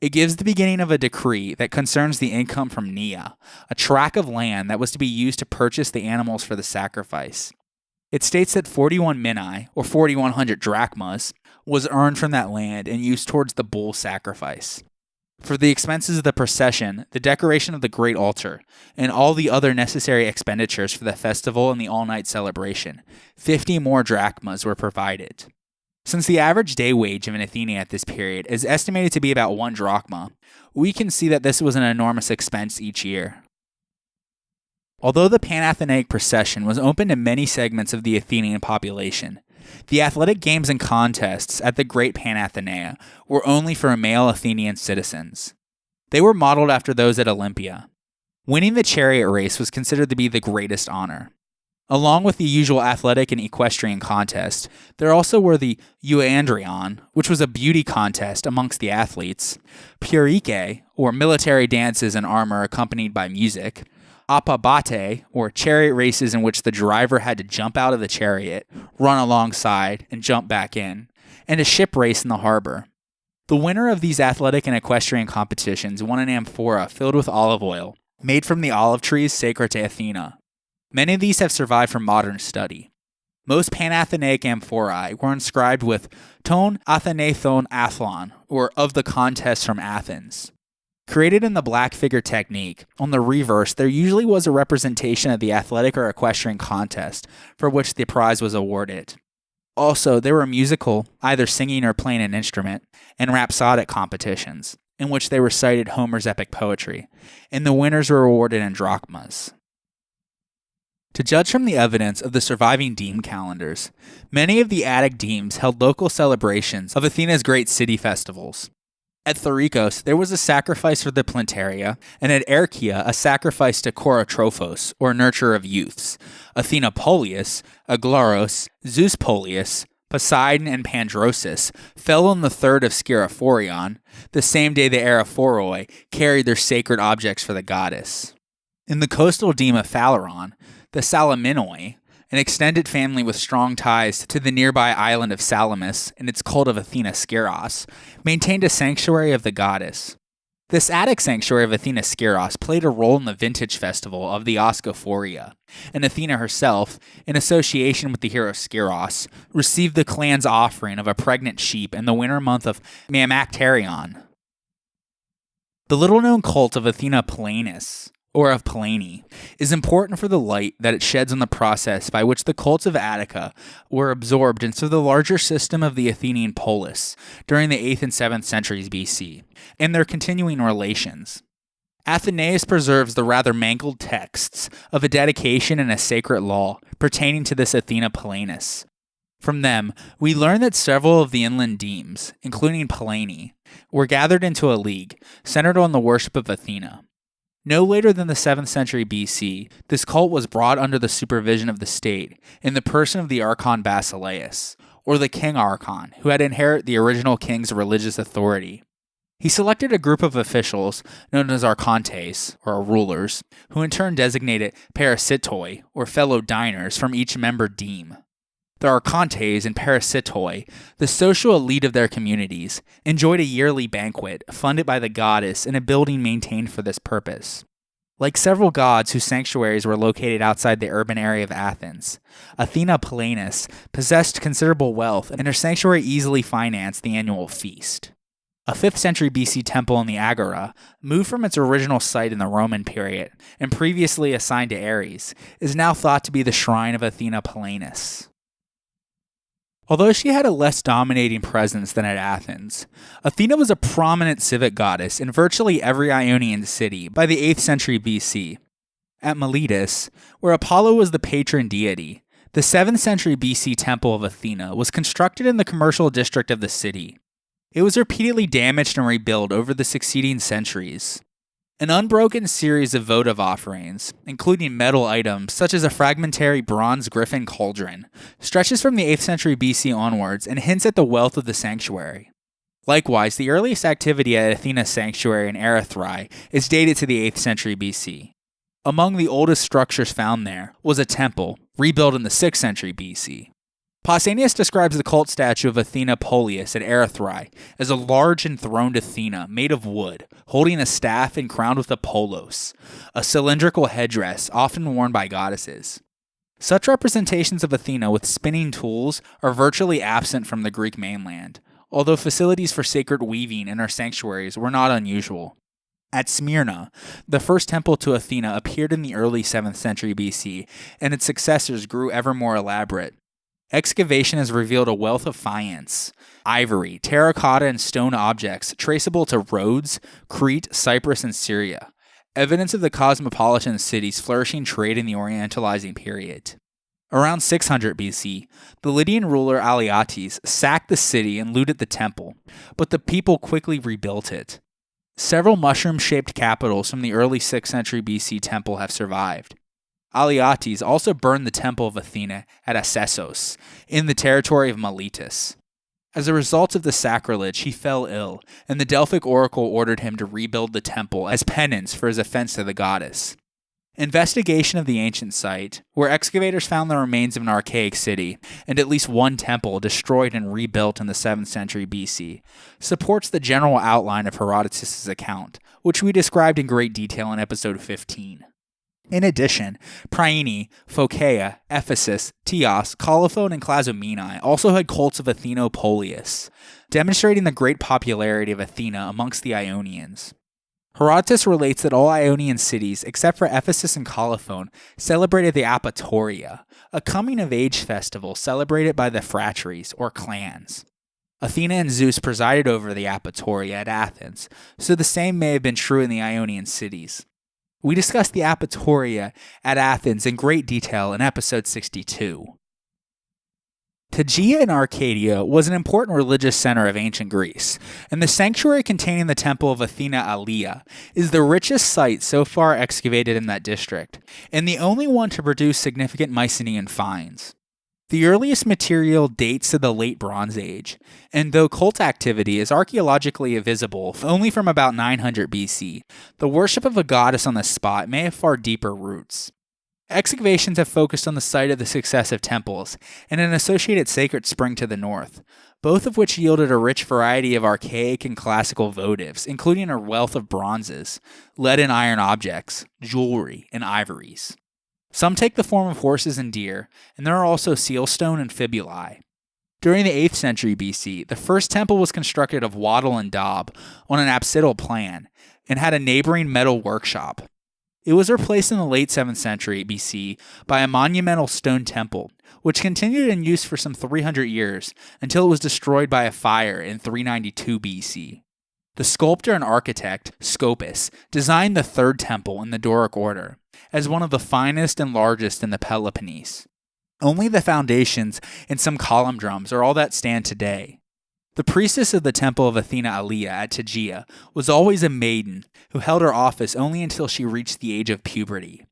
It gives the beginning of a decree that concerns the income from Nia, a tract of land that was to be used to purchase the animals for the sacrifice. It states that 41 minae, or 4,100 drachmas, was earned from that land and used towards the bull sacrifice. For the expenses of the procession, the decoration of the great altar, and all the other necessary expenditures for the festival and the all-night celebration, 50 more drachmas were provided. Since the average day wage of an Athenian at this period is estimated to be about 1 drachma, we can see that this was an enormous expense each year. Although the Panathenaic procession was open to many segments of the Athenian population, the athletic games and contests at the Great Panathenaea were only for male Athenian citizens. They were modeled after those at Olympia. Winning the chariot race was considered to be the greatest honor. Along with the usual athletic and equestrian contests, there also were the euandrion, which was a beauty contest amongst the athletes, pyrrhike, or military dances in armor accompanied by music, apabate, or chariot races in which the driver had to jump out of the chariot, run alongside, and jump back in, and a ship race in the harbor. The winner of these athletic and equestrian competitions won an amphora filled with olive oil, made from the olive trees sacred to Athena. Many of these have survived from modern study. Most Panathenaic amphorae were inscribed with ton Athenathon Athlon, or of the contest from Athens. Created in the black figure technique, on the reverse there usually was a representation of the athletic or equestrian contest for which the prize was awarded. Also, there were musical, either singing or playing an instrument, and rhapsodic competitions, in which they recited Homer's epic poetry, and the winners were awarded in drachmas. To judge from the evidence of the surviving deme calendars, many of the Attic demes held local celebrations of Athena's great city festivals. At Thorikos, there was a sacrifice for the Plantaria, and at Erchia, a sacrifice to Chorotrophos, or nurturer of youths. Athena Polius, Aglaros, Zeus Polius, Poseidon, and Pandrosus fell on the 3rd of Scirophorion, the same day the Aerophoroi carried their sacred objects for the goddess. In the coastal deme of Phaleron, the Salaminoi, an extended family with strong ties to the nearby island of Salamis and its cult of Athena Skyros, maintained a sanctuary of the goddess. This Attic sanctuary of Athena Skyros played a role in the vintage festival of the Oskophoria, and Athena herself, in association with the hero Skyros, received the clan's offering of a pregnant sheep in the winter month of Mamacterion. The little-known cult of Athena Palanis, or of Pallene, is important for the light that it sheds on the process by which the cults of Attica were absorbed into the larger system of the Athenian polis during the 8th and 7th centuries BC, and their continuing relations. Athenaeus preserves the rather mangled texts of a dedication and a sacred law pertaining to this Athena Palanis. From them, we learn that several of the inland demes, including Pallene, were gathered into a league centered on the worship of Athena. No later than the 7th century BC, this cult was brought under the supervision of the state in the person of the Archon Basileus, or the King Archon, who had inherited the original king's religious authority. He selected a group of officials, known as archontes, or rulers, who in turn designated parasitoi, or fellow diners, from each member deme. The archontes and parasitoi, the social elite of their communities, enjoyed a yearly banquet funded by the goddess in a building maintained for this purpose. Like several gods whose sanctuaries were located outside the urban area of Athens, Athena Palanis possessed considerable wealth, and her sanctuary easily financed the annual feast. A 5th century BC temple in the Agora, moved from its original site in the Roman period and previously assigned to Ares, is now thought to be the shrine of Athena Palanis. Although she had a less dominating presence than at Athens, Athena was a prominent civic goddess in virtually every Ionian city by the 8th century BC. At Miletus, where Apollo was the patron deity, the 7th century BC temple of Athena was constructed in the commercial district of the city. It was repeatedly damaged and rebuilt over the succeeding centuries. An unbroken series of votive offerings, including metal items such as a fragmentary bronze griffin cauldron, stretches from the 8th century BC onwards and hints at the wealth of the sanctuary. Likewise, the earliest activity at Athena's sanctuary in Erythrae is dated to the 8th century BC. Among the oldest structures found there was a temple, rebuilt in the 6th century BC. Pausanias describes the cult statue of Athena Polius at Erythrae as a large enthroned Athena made of wood, holding a staff and crowned with a polos, a cylindrical headdress often worn by goddesses. Such representations of Athena with spinning tools are virtually absent from the Greek mainland, although facilities for sacred weaving in her sanctuaries were not unusual. At Smyrna, the first temple to Athena appeared in the early 7th century BC, and its successors grew ever more elaborate. Excavation has revealed a wealth of faience, ivory, terracotta, and stone objects traceable to Rhodes, Crete, Cyprus, and Syria, evidence of the cosmopolitan city's flourishing trade in the Orientalizing period. Around 600 BC, the Lydian ruler Alyattes sacked the city and looted the temple, but the people quickly rebuilt it. Several mushroom-shaped capitals from the early 6th century BC temple have survived. Alyattes also burned the temple of Athena at Assesos, in the territory of Miletus. As a result of the sacrilege, he fell ill, and the Delphic oracle ordered him to rebuild the temple as penance for his offense to the goddess. Investigation of the ancient site, where excavators found the remains of an archaic city and at least one temple destroyed and rebuilt in the 7th century BC, supports the general outline of Herodotus' account, which we described in great detail in episode 15. In addition, Priene, Phocaea, Ephesus, Teos, Colophon, and Clazomenae also had cults of Athenopolius, demonstrating the great popularity of Athena amongst the Ionians. Herodotus relates that all Ionian cities, except for Ephesus and Colophon, celebrated the Apatoria, a coming-of-age festival celebrated by the phratries, or clans. Athena and Zeus presided over the Apatoria at Athens, so the same may have been true in the Ionian cities. We discussed the Apatoria at Athens in great detail in episode 62. Tegea in Arcadia was an important religious center of ancient Greece, and the sanctuary containing the temple of Athena Alia is the richest site so far excavated in that district, and the only one to produce significant Mycenaean finds. The earliest material dates to the late Bronze Age, and though cult activity is archaeologically visible only from about 900 BC, the worship of a goddess on the spot may have far deeper roots. Excavations have focused on the site of the successive temples and an associated sacred spring to the north, both of which yielded a rich variety of archaic and classical votives, including a wealth of bronzes, lead and iron objects, jewelry, and ivories. Some take the form of horses and deer, and there are also sealstone and fibulae. During the 8th century BC, the first temple was constructed of wattle and daub on an apsidal plan, and had a neighboring metal workshop. It was replaced in the late 7th century BC by a monumental stone temple, which continued in use for some 300 years until it was destroyed by a fire in 392 BC. The sculptor and architect, Scopas, designed the third temple in the Doric order, as one of the finest and largest in the Peloponnese. Only the foundations and some column drums are all that stand today. The priestess of the temple of Athena Alia at Tegea was always a maiden who held her office only until she reached the age of puberty.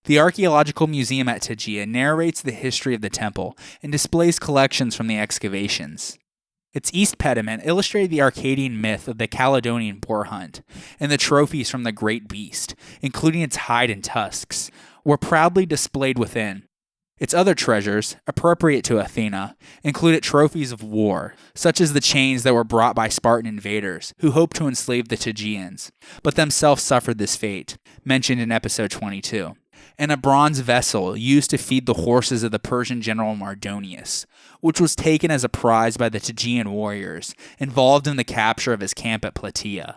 The Archaeological Museum at Tegea narrates the history of the temple and displays collections from the excavations. Its east pediment illustrated the Arcadian myth of the Caledonian boar hunt, and the trophies from the great beast, including its hide and tusks, were proudly displayed within. Its other treasures, appropriate to Athena, included trophies of war, such as the chains that were brought by Spartan invaders who hoped to enslave the Tegeans, but themselves suffered this fate, mentioned in episode 22, and a bronze vessel used to feed the horses of the Persian general Mardonius, which was taken as a prize by the Tegean warriors involved in the capture of his camp at Plataea.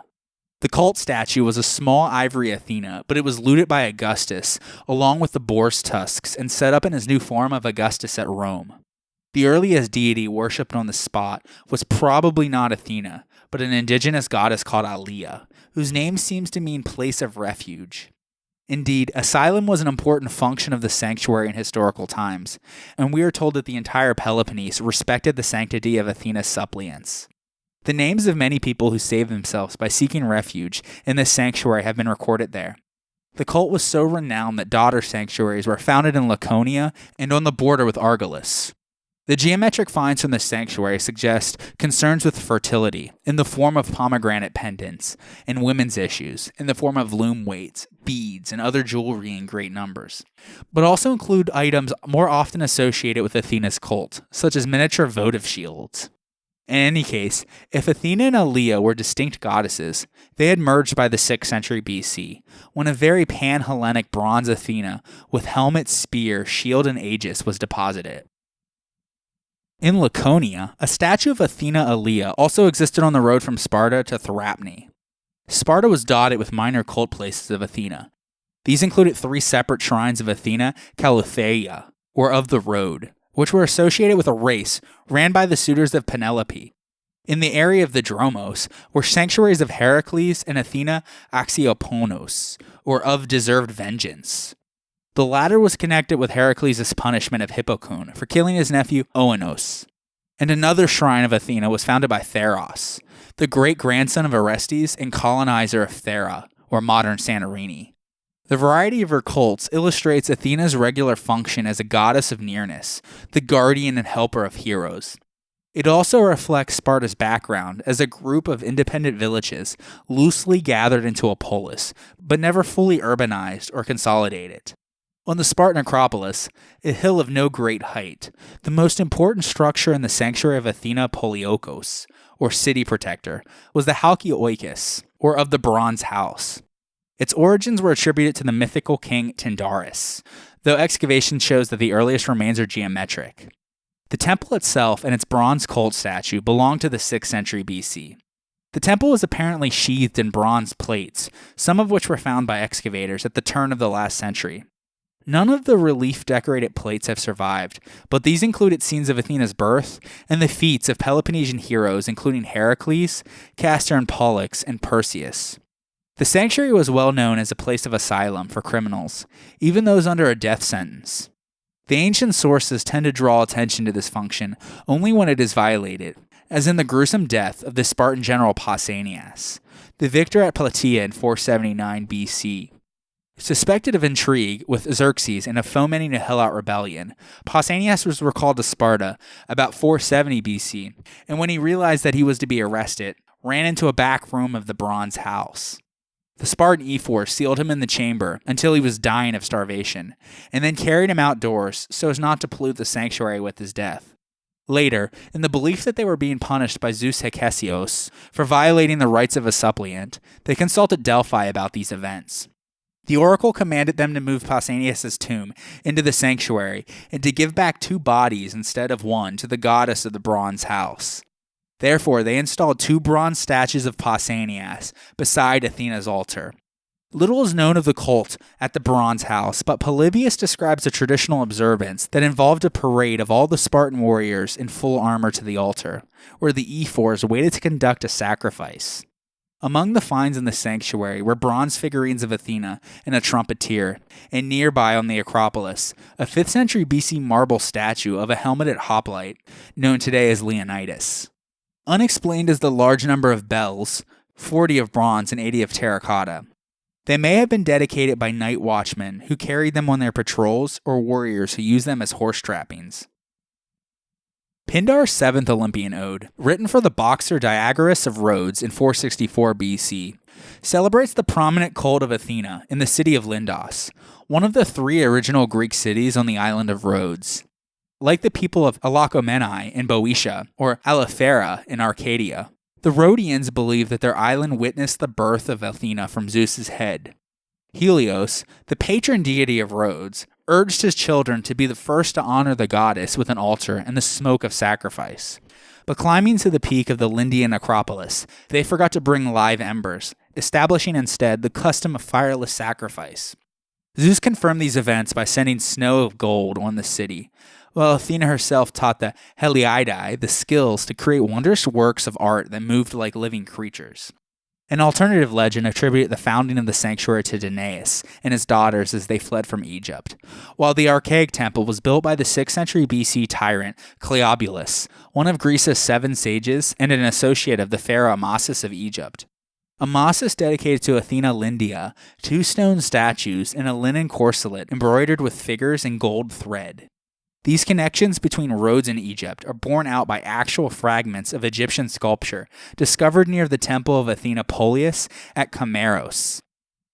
The cult statue was a small ivory Athena, but it was looted by Augustus, along with the boar's tusks, and set up in his new form of Augustus at Rome. The earliest deity worshipped on the spot was probably not Athena, but an indigenous goddess called Alia, whose name seems to mean place of refuge. Indeed, asylum was an important function of the sanctuary in historical times, and we are told that the entire Peloponnese respected the sanctity of Athena's suppliants. The names of many people who saved themselves by seeking refuge in this sanctuary have been recorded there. The cult was so renowned that daughter sanctuaries were founded in Laconia and on the border with Argolis. The geometric finds from the sanctuary suggest concerns with fertility in the form of pomegranate pendants, and women's issues in the form of loom weights, beads, and other jewelry in great numbers, but also include items more often associated with Athena's cult, such as miniature votive shields. In any case, if Athena and Alia were distinct goddesses, they had merged by the 6th century BC, when a very pan-Hellenic bronze Athena with helmet, spear, shield, and aegis was deposited. In Laconia, a statue of Athena Alia also existed on the road from Sparta to Therapne. Sparta was dotted with minor cult places of Athena. These included 3 separate shrines of Athena Kaleutheia, or of the road, which were associated with a race ran by the suitors of Penelope. In the area of the Dromos were sanctuaries of Heracles and Athena Axioponos, or of deserved vengeance. The latter was connected with Heracles' punishment of Hippocone for killing his nephew Oenos. And another shrine of Athena was founded by Theros, the great-grandson of Orestes and colonizer of Thera, or modern Santorini. The variety of her cults illustrates Athena's regular function as a goddess of nearness, the guardian and helper of heroes. It also reflects Sparta's background as a group of independent villages loosely gathered into a polis, but never fully urbanized or consolidated. On the Spartan Acropolis, a hill of no great height, the most important structure in the sanctuary of Athena Poliokos, or city protector, was the Halkioikos, or of the Bronze House. Its origins were attributed to the mythical king Tyndareus, though excavation shows that the earliest remains are geometric. The temple itself and its bronze cult statue belong to the 6th century BC. The temple was apparently sheathed in bronze plates, some of which were found by excavators at the turn of the last century. None of the relief-decorated plates have survived, but these included scenes of Athena's birth and the feats of Peloponnesian heroes including Heracles, Castor and Pollux, and Perseus. The sanctuary was well known as a place of asylum for criminals, even those under a death sentence. The ancient sources tend to draw attention to this function only when it is violated, as in the gruesome death of the Spartan general Pausanias, the victor at Plataea in 479 BC. Suspected of intrigue with Xerxes and of fomenting a Helot rebellion, Pausanias was recalled to Sparta about 470 BC, and when he realized that he was to be arrested, ran into a back room of the Bronze House. The Spartan ephor sealed him in the chamber until he was dying of starvation, and then carried him outdoors so as not to pollute the sanctuary with his death. Later, in the belief that they were being punished by Zeus Hecesios for violating the rights of a suppliant, they consulted Delphi about these events. The oracle commanded them to move Pausanias' tomb into the sanctuary and to give back 2 bodies instead of 1 to the goddess of the Bronze House. Therefore, they installed 2 bronze statues of Pausanias beside Athena's altar. Little is known of the cult at the Bronze House, but Polybius describes a traditional observance that involved a parade of all the Spartan warriors in full armor to the altar, where the ephors waited to conduct a sacrifice. Among the finds in the sanctuary were bronze figurines of Athena and a trumpeter, and nearby on the Acropolis, a 5th century BC marble statue of a helmeted hoplite, known today as Leonidas. Unexplained is the large number of bells, 40 of bronze and 80 of terracotta. They may have been dedicated by night watchmen who carried them on their patrols or warriors who used them as horse trappings. Pindar's 7th Olympian Ode, written for the boxer Diagoras of Rhodes in 464 BC, celebrates the prominent cult of Athena in the city of Lindos, one of the 3 original Greek cities on the island of Rhodes. Like the people of Alakomenai in Boeotia or Alephera in Arcadia, the Rhodians believed that their island witnessed the birth of Athena from Zeus's head. Helios, the patron deity of Rhodes, urged his children to be the first to honor the goddess with an altar and the smoke of sacrifice. But climbing to the peak of the Lindian Acropolis, they forgot to bring live embers, establishing instead the custom of fireless sacrifice. Zeus confirmed these events by sending snow of gold on the city, while Athena herself taught the Heliadae the skills to create wondrous works of art that moved like living creatures. An alternative legend attributed the founding of the sanctuary to Danaus and his daughters as they fled from Egypt, while the archaic temple was built by the 6th century BC tyrant Cleobulus, one of Greece's 7 sages and an associate of the pharaoh Amasis of Egypt. Amasis dedicated to Athena Lindia 2 stone statues and a linen corselet embroidered with figures in gold thread. These connections between Rhodes and Egypt are borne out by actual fragments of Egyptian sculpture discovered near the temple of Athena Polias at Camaros.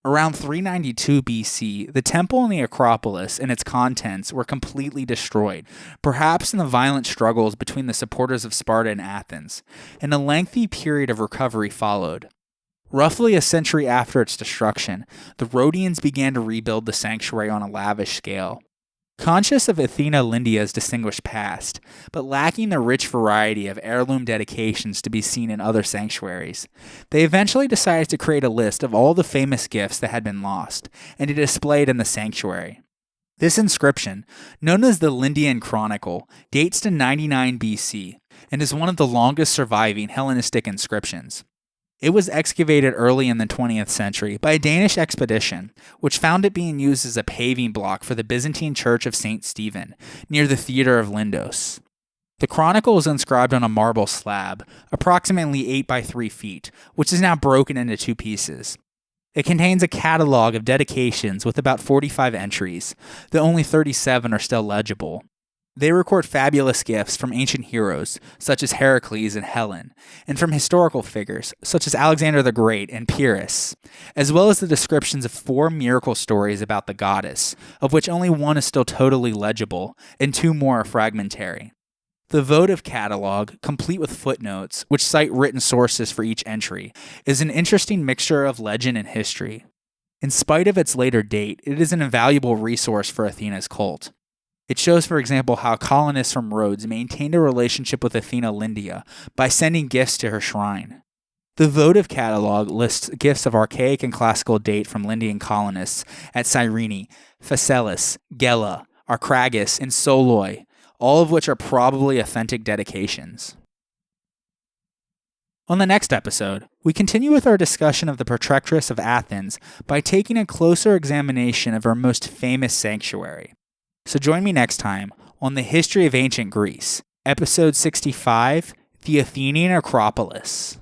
Around 392 BC, the temple and the Acropolis and its contents were completely destroyed, perhaps in the violent struggles between the supporters of Sparta and Athens, and a lengthy period of recovery followed. Roughly a century after its destruction, the Rhodians began to rebuild the sanctuary on a lavish scale. Conscious of Athena Lindia's distinguished past, but lacking the rich variety of heirloom dedications to be seen in other sanctuaries, they eventually decided to create a list of all the famous gifts that had been lost, and to display it in the sanctuary. This inscription, known as the Lindian Chronicle, dates to 99 BC and is one of the longest surviving Hellenistic inscriptions. It was excavated early in the 20th century by a Danish expedition, which found it being used as a paving block for the Byzantine Church of St. Stephen, near the Theatre of Lindos. The chronicle is inscribed on a marble slab, approximately 8 by 3 feet, which is now broken into 2 pieces. It contains a catalog of dedications with about 45 entries, though only 37 are still legible. They record fabulous gifts from ancient heroes, such as Heracles and Helen, and from historical figures, such as Alexander the Great and Pyrrhus, as well as the descriptions of 4 miracle stories about the goddess, of which only 1 is still totally legible, and 2 more are fragmentary. The votive catalog, complete with footnotes, which cite written sources for each entry, is an interesting mixture of legend and history. In spite of its later date, it is an invaluable resource for Athena's cult. It shows, for example, how colonists from Rhodes maintained a relationship with Athena Lindia by sending gifts to her shrine. The votive catalog lists gifts of archaic and classical date from Lindian colonists at Cyrene, Phaselis, Gela, Archragus, and Soloi, all of which are probably authentic dedications. On the next episode, we continue with our discussion of the Protectress of Athens by taking a closer examination of her most famous sanctuary. So join me next time on the History of Ancient Greece, Episode 65, The Athenian Acropolis.